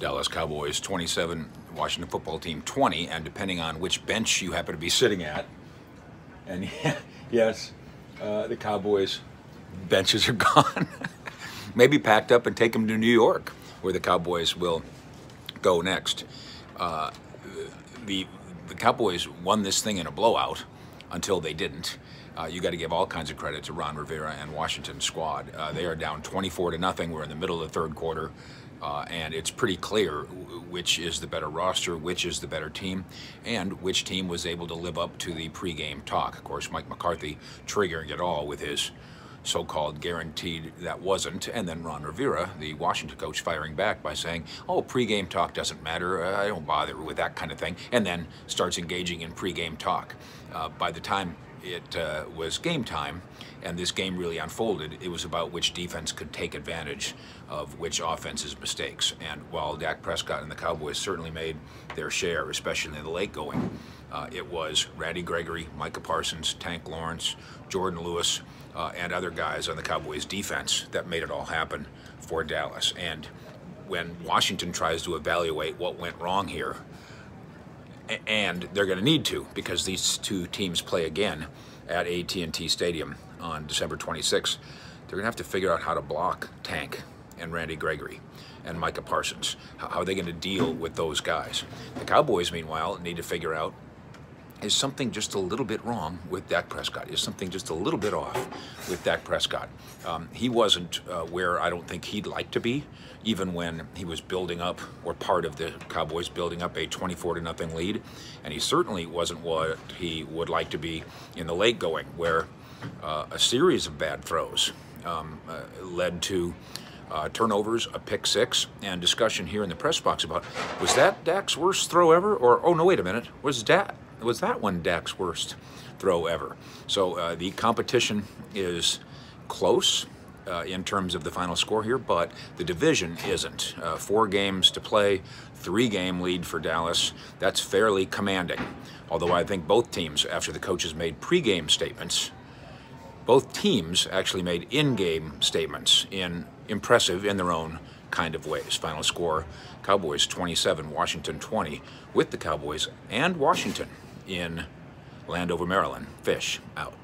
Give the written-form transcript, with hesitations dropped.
Dallas Cowboys 27, Washington football team 20, and depending on which bench you happen to be sitting at, and yes, the Cowboys benches are gone. Maybe packed up and take them to New York, where the Cowboys will go next. The Cowboys won this thing in a blowout until they didn't. You got to give all kinds of credit to Ron Rivera and Washington's squad. They are down 24-0. We're in the middle of the third quarter, and it's pretty clear which is the better roster, which is the better team, and which team was able to live up to the pregame talk. Of course, Mike McCarthy triggering it all with his so-called guaranteed that wasn't, and then Ron Rivera, the Washington coach, firing back by saying, oh, pregame talk doesn't matter, I don't bother with that kind of thing, and then starts engaging in pregame talk. By the time it was game time and this game really unfolded, it was about which defense could take advantage of which offense's mistakes. And while Dak Prescott and the Cowboys certainly made their share, especially in the late going, it was Randy Gregory, Micah Parsons, Tank Lawrence, Jordan Lewis, and other guys on the Cowboys defense that made it all happen for Dallas. And when Washington tries to evaluate what went wrong here, and they're going to need to, because these two teams play again at AT&T Stadium on December 26th, they're going to have to figure out how to block Tank and Randy Gregory and Micah Parsons. How are they going to deal with those guys? The Cowboys, meanwhile, need to figure out, is something just a little bit wrong with Dak Prescott? Is something just a little bit off with Dak Prescott? He wasn't where I don't think he'd like to be, even when he was building up, or part of the Cowboys building up a 24-0 lead. And he certainly wasn't what he would like to be in the late going, where a series of bad throws led to turnovers, a pick six, and discussion here in the press box about, was that Dak's worst throw ever? Or, oh no, wait a minute, was that one Dak's worst throw ever? So the competition is close in terms of the final score here, but the division isn't. 4 games to play, 3-game lead for Dallas. That's fairly commanding. Although I think both teams, after the coaches made pregame statements, both teams actually made in-game statements, impressive in their own kind of ways. Final score, Cowboys 27, Washington 20, with the Cowboys and Washington in Landover, Maryland. Fish out.